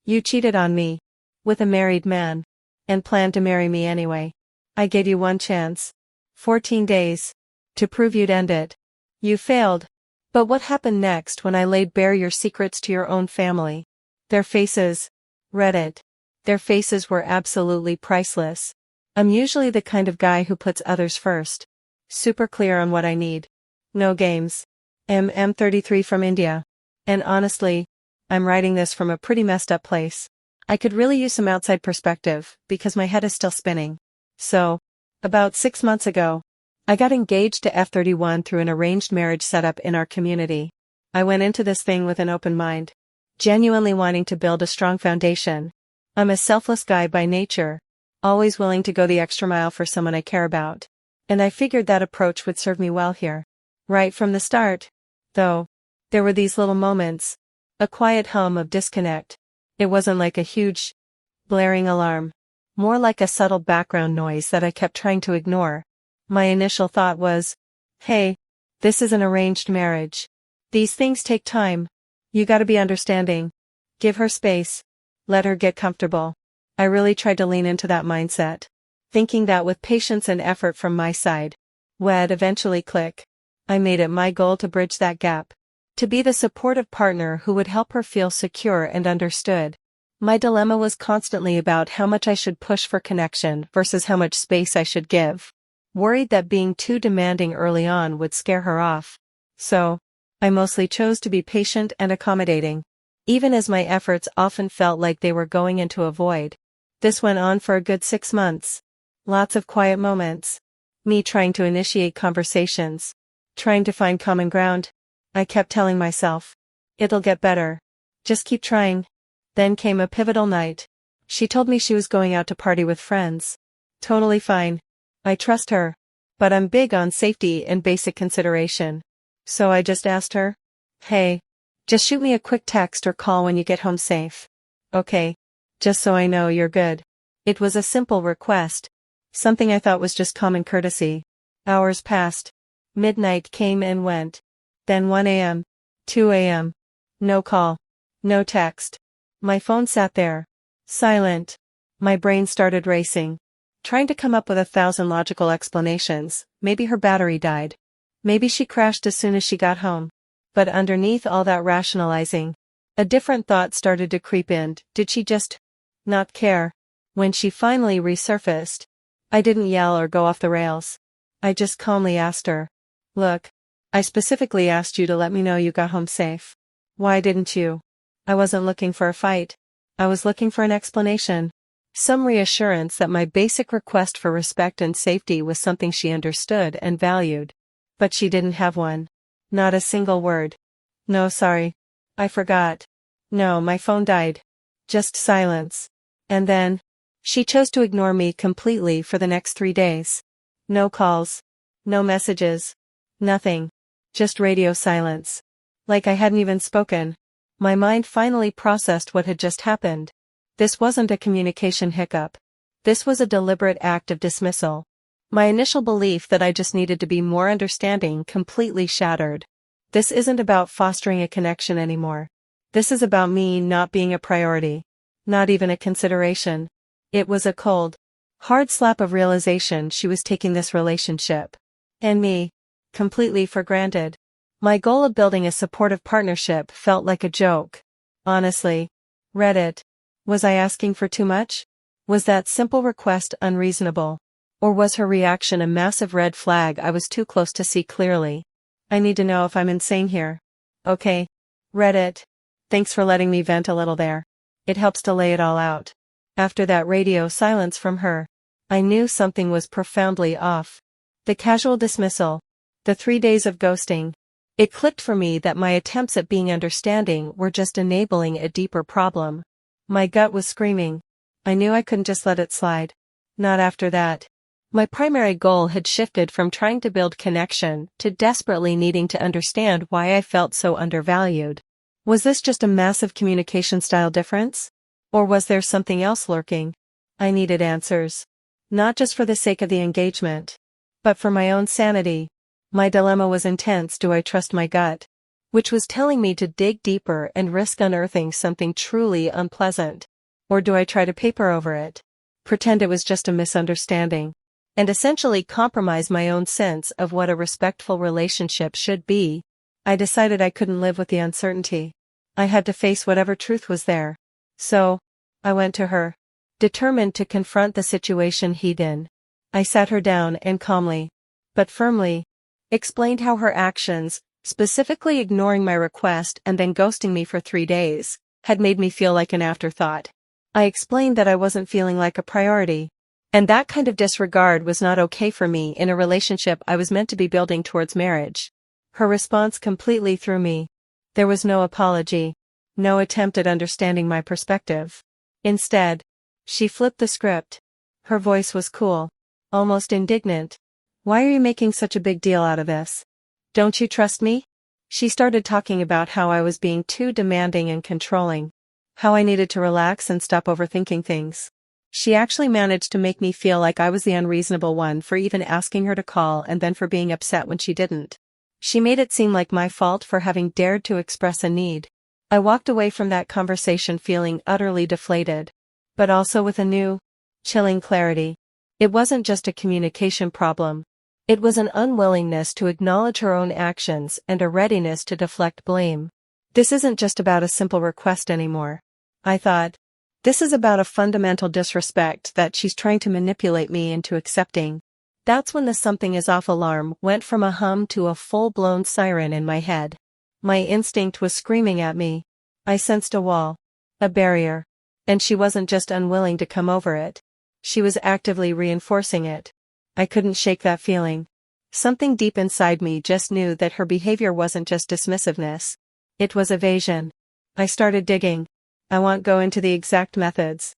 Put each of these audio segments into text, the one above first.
You cheated on me. With a married man. And planned to marry me anyway. I gave you one chance. 14 days. To prove you'd end it. You failed. But what happened next when I laid bare your secrets to your own family? Their faces. Reddit. Their faces were absolutely priceless. I'm usually the kind of guy who puts others first. Super clear on what I need. No games. I'm 33 from India. And honestly, I'm writing this from a pretty messed up place. I could really use some outside perspective, because my head is still spinning. So, about 6 months ago, I got engaged to F31 through an arranged marriage setup in our community. I went into this thing with an open mind, genuinely wanting to build a strong foundation. I'm a selfless guy by nature, always willing to go the extra mile for someone I care about. And I figured that approach would serve me well here. Right from the start, though, there were these little moments, a quiet hum of disconnect. It wasn't like a huge, blaring alarm, more like a subtle background noise that I kept trying to ignore. My initial thought was, hey, this is an arranged marriage. These things take time. You gotta be understanding. Give her space. Let her get comfortable. I really tried to lean into that mindset, thinking that with patience and effort from my side, we'd eventually click. I made it my goal to bridge that gap. To be the supportive partner who would help her feel secure and understood. My dilemma was constantly about how much I should push for connection versus how much space I should give. Worried that being too demanding early on would scare her off. So, I mostly chose to be patient and accommodating, even as my efforts often felt like they were going into a void. This went on for a good 6 months. Lots of quiet moments. Me trying to initiate conversations. Trying to find common ground. I kept telling myself, it'll get better. Just keep trying. Then came a pivotal night. She told me she was going out to party with friends. Totally fine. I trust her. But I'm big on safety and basic consideration. So I just asked her, hey, just shoot me a quick text or call when you get home safe. Okay. Just so I know you're good. It was a simple request. Something I thought was just common courtesy. Hours passed. Midnight came and went. Then 1 a.m., 2 a.m. No call. No text. My phone sat there. Silent. My brain started racing. Trying to come up with 1,000 logical explanations. Maybe her battery died. Maybe she crashed as soon as she got home. But underneath all that rationalizing, a different thought started to creep in. Did she just not care? When she finally resurfaced, I didn't yell or go off the rails. I just calmly asked her, look, I specifically asked you to let me know you got home safe. Why didn't you? I wasn't looking for a fight. I was looking for an explanation. Some reassurance that my basic request for respect and safety was something she understood and valued. But she didn't have one. Not a single word. No, sorry. I forgot. No, my phone died. Just silence. And then, she chose to ignore me completely for the next 3 days. No calls. No messages. Nothing. Just radio silence. Like I hadn't even spoken. My mind finally processed what had just happened. This wasn't a communication hiccup. This was a deliberate act of dismissal. My initial belief that I just needed to be more understanding completely shattered. This isn't about fostering a connection anymore. This is about me not being a priority. Not even a consideration. It was a cold, hard slap of realization she was taking this relationship, and me, completely for granted. My goal of building a supportive partnership felt like a joke. Honestly. Reddit. Was I asking for too much? Was that simple request unreasonable? Or was her reaction a massive red flag I was too close to see clearly? I need to know if I'm insane here. Okay. Reddit. Thanks for letting me vent a little there. It helps to lay it all out. After that radio silence from her, I knew something was profoundly off. The casual dismissal. The 3 days of ghosting. It clicked for me that my attempts at being understanding were just enabling a deeper problem. My gut was screaming. I knew I couldn't just let it slide. Not after that. My primary goal had shifted from trying to build connection to desperately needing to understand why I felt so undervalued. Was this just a massive communication style difference? Or was there something else lurking? I needed answers. Not just for the sake of the engagement, but for my own sanity. My dilemma was intense. Do I trust my gut? which was telling me to dig deeper and risk unearthing something truly unpleasant. Or do I try to paper over it? Pretend it was just a misunderstanding? And essentially compromise my own sense of what a respectful relationship should be? I decided I couldn't live with the uncertainty. I had to face whatever truth was there. So, I went to her, determined to confront the situation head in. I sat her down and calmly, but firmly, explained how her actions, specifically ignoring my request and then ghosting me for 3 days, had made me feel like an afterthought. I explained that I wasn't feeling like a priority, and that kind of disregard was not okay for me in a relationship I was meant to be building towards marriage. Her response completely threw me. There was no apology, no attempt at understanding my perspective. Instead, she flipped the script. Her voice was cool, almost indignant. "Why are you making such a big deal out of this? Don't you trust me?" She started talking about how I was being too demanding and controlling, how I needed to relax and stop overthinking things. She actually managed to make me feel like I was the unreasonable one for even asking her to call and then for being upset when she didn't. She made it seem like my fault for having dared to express a need. I walked away from that conversation feeling utterly deflated, but also with a new, chilling clarity. It wasn't just a communication problem. It was an unwillingness to acknowledge her own actions and a readiness to deflect blame. This isn't just about a simple request anymore, I thought. This is about a fundamental disrespect that she's trying to manipulate me into accepting. That's when the something is off alarm went from a hum to a full-blown siren in my head. My instinct was screaming at me. I sensed a wall, a barrier, and she wasn't just unwilling to come over it. She was actively reinforcing it. I couldn't shake that feeling. Something deep inside me just knew that her behavior wasn't just dismissiveness. It was evasion. I started digging. I won't go into the exact methods,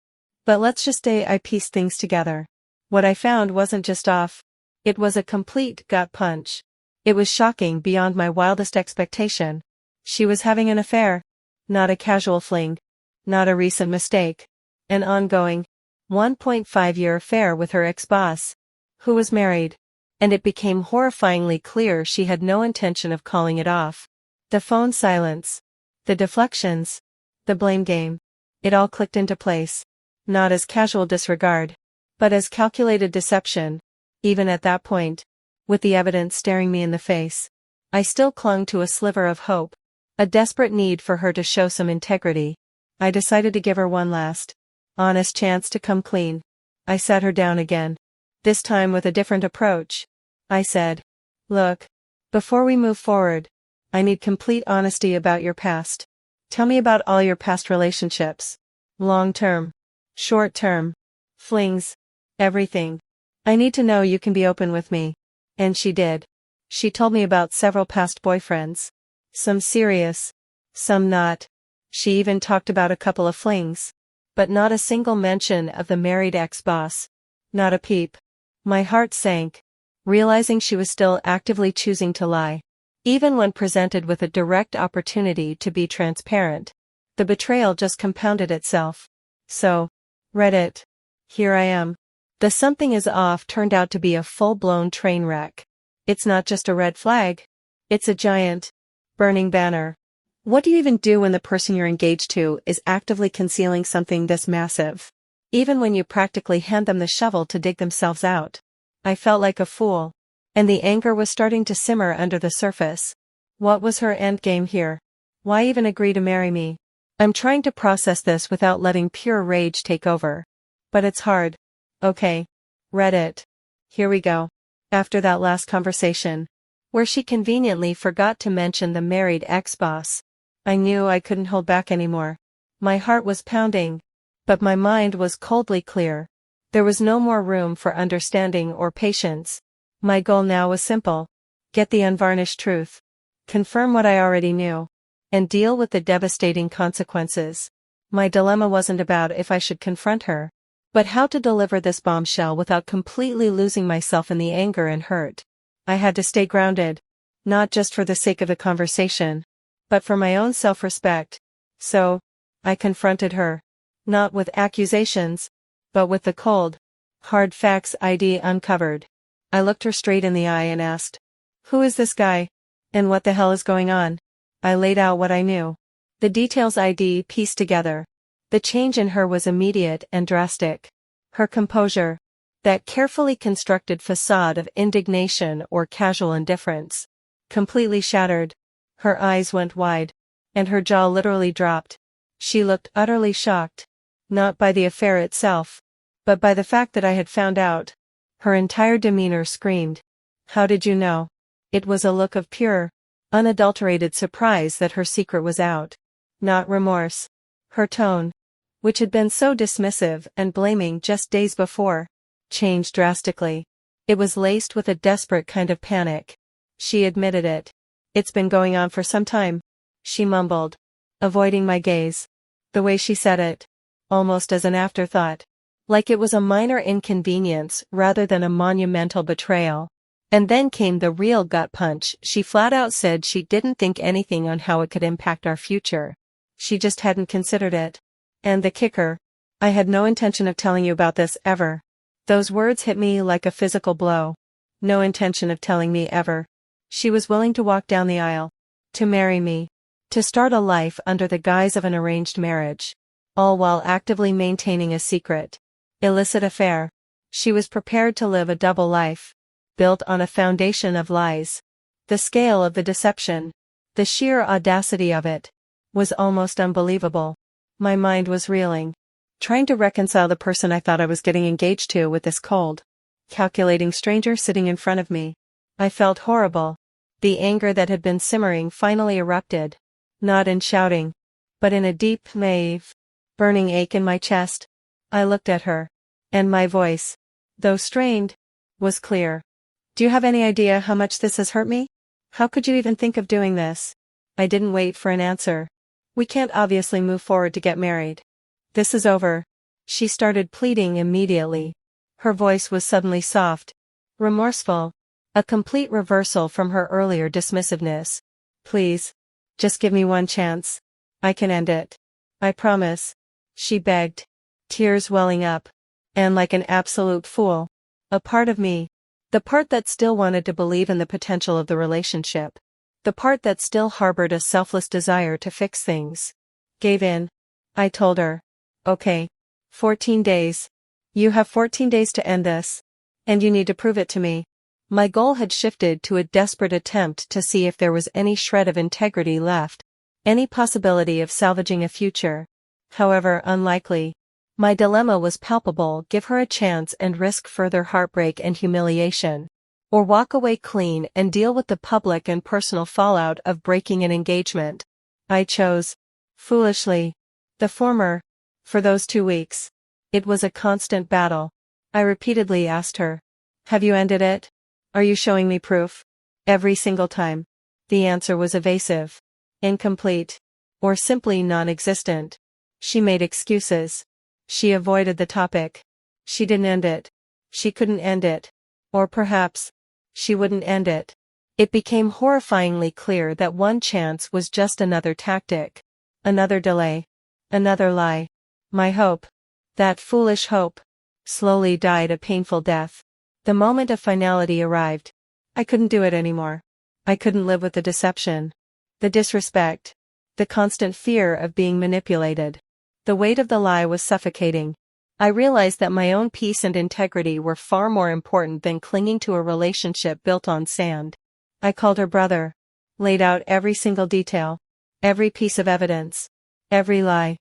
but let's just say I pieced things together. What I found wasn't just off. It was a complete gut punch. It was shocking beyond my wildest expectation. She was having an affair. Not a casual fling. Not a recent mistake. An ongoing, 1.5-year affair with her ex-boss, who was married. And it became horrifyingly clear she had no intention of calling it off. The phone silence, the deflections, the blame game. It all clicked into place. Not as casual disregard, but as calculated deception. Even at that point, with the evidence staring me in the face, I still clung to a sliver of hope, a desperate need for her to show some integrity. I decided to give her one last, honest chance to come clean. I sat her down again, this time with a different approach. I said, "Look, before we move forward, I need complete honesty about your past. Tell me about all your past relationships. Long-term, short-term, flings, everything. I need to know you can be open with me." And she did. She told me about several past boyfriends. Some serious, some not. She even talked about a couple of flings. But not a single mention of the married ex-boss. Not a peep. My heart sank, realizing she was still actively choosing to lie. Even when presented with a direct opportunity to be transparent, the betrayal just compounded itself. So, Reddit. Here I am. The something is off turned out to be a full-blown train wreck. It's not just a red flag. It's a giant, burning banner. What do you even do when the person you're engaged to is actively concealing something this massive? Even when you practically hand them the shovel to dig themselves out. I felt like a fool. And the anger was starting to simmer under the surface. What was her endgame here? Why even agree to marry me? I'm trying to process this without letting pure rage take over. But it's hard. Okay. Reddit. Here we go. After that last conversation, where she conveniently forgot to mention the married ex-boss, I knew I couldn't hold back anymore. My heart was pounding, but my mind was coldly clear. There was no more room for understanding or patience. My goal now was simple. Get the unvarnished truth. Confirm what I already knew. And deal with the devastating consequences. My dilemma wasn't about if I should confront her, but how to deliver this bombshell without completely losing myself in the anger and hurt. I had to stay grounded, not just for the sake of the conversation, but for my own self-respect. So, I confronted her. Not with accusations, but with the cold, hard facts ID uncovered. I looked her straight in the eye and asked, "Who is this guy? And what the hell is going on?" I laid out what I knew. The details I'd pieced together. The change in her was immediate and drastic. Her composure, that carefully constructed facade of indignation or casual indifference, completely shattered. Her eyes went wide, and her jaw literally dropped. She looked utterly shocked, not by the affair itself, but by the fact that I had found out. Her entire demeanor screamed, "How did you know?" It was a look of pure, unadulterated surprise that her secret was out, not remorse. Her tone, which had been so dismissive and blaming just days before, changed drastically. It was laced with a desperate kind of panic. She admitted it. "It's been going on for some time," she mumbled, avoiding my gaze. The way she said it, almost as an afterthought, like it was a minor inconvenience rather than a monumental betrayal. And then came the real gut punch. She flat out said she didn't think anything on how it could impact our future. She just hadn't considered it. And the kicker, "I had no intention of telling you about this ever." Those words hit me like a physical blow. No intention of telling me ever. She was willing to walk down the aisle, to marry me, to start a life under the guise of an arranged marriage, all while actively maintaining a secret, illicit affair. She was prepared to live a double life, built on a foundation of lies. The scale of the deception, the sheer audacity of it, was almost unbelievable. My mind was reeling, trying to reconcile the person I thought I was getting engaged to with this cold, calculating stranger sitting in front of me. I felt horrible. The anger that had been simmering finally erupted, not in shouting, but in a deep, burning ache in my chest. I looked at her, and my voice, though strained, was clear. "Do you have any idea how much this has hurt me? How could you even think of doing this?" I didn't wait for an answer. "We can't obviously move forward to get married. This is over." She started pleading immediately. Her voice was suddenly soft, remorseful, a complete reversal from her earlier dismissiveness. "Please, just give me one chance. I can end it. I promise," she begged, tears welling up. And like an absolute fool, a part of me, the part that still wanted to believe in the potential of the relationship, the part that still harbored a selfless desire to fix things, gave in. I told her, "Okay. 14 days. You have 14 days to end this. And you need to prove it to me." My goal had shifted to a desperate attempt to see if there was any shred of integrity left, any possibility of salvaging a future. However unlikely. My dilemma was palpable: give her a chance and risk further heartbreak and humiliation, or walk away clean and deal with the public and personal fallout of breaking an engagement. I chose, foolishly, the former. For those 2 weeks, it was a constant battle. I repeatedly asked her, "Have you ended it? Are you showing me proof?" Every single time, the answer was evasive, incomplete, or simply non-existent. She made excuses. She avoided the topic. She didn't end it. She couldn't end it. Or perhaps, she wouldn't end it. It became horrifyingly clear that one chance was just another tactic. Another delay. Another lie. My hope, that foolish hope, slowly died a painful death. The moment of finality arrived. I couldn't do it anymore. I couldn't live with the deception, the disrespect, the constant fear of being manipulated. The weight of the lie was suffocating. I realized that my own peace and integrity were far more important than clinging to a relationship built on sand. I called her brother, laid out every single detail, every piece of evidence, every lie.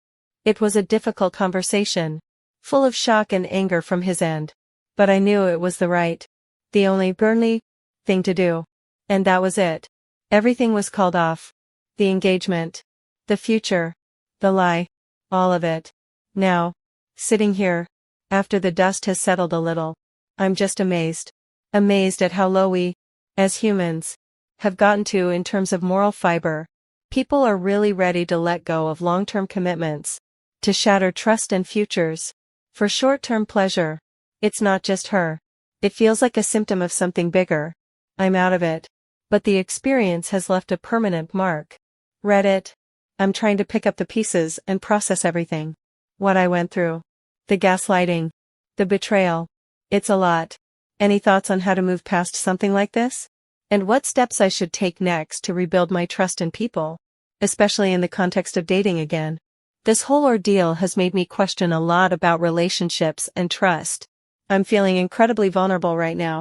It was a difficult conversation, full of shock and anger from his end. But I knew it was the right, the only burly thing to do. And that was it. Everything was called off. The engagement, the future, the lie, all of it. Now, sitting here, after the dust has settled a little, I'm just amazed. Amazed at how low we, as humans, have gotten to in terms of moral fiber. People are really ready to let go of long-term commitments, to shatter trust and futures, for short-term pleasure. It's not just her. It feels like a symptom of something bigger. I'm out of it. But the experience has left a permanent mark. Read it. I'm trying to pick up the pieces and process everything. What I went through. The gaslighting. The betrayal. It's a lot. Any thoughts on how to move past something like this? And what steps I should take next to rebuild my trust in people? especially in the context of dating again. This whole ordeal has made me question a lot about relationships and trust. I'm feeling incredibly vulnerable right now.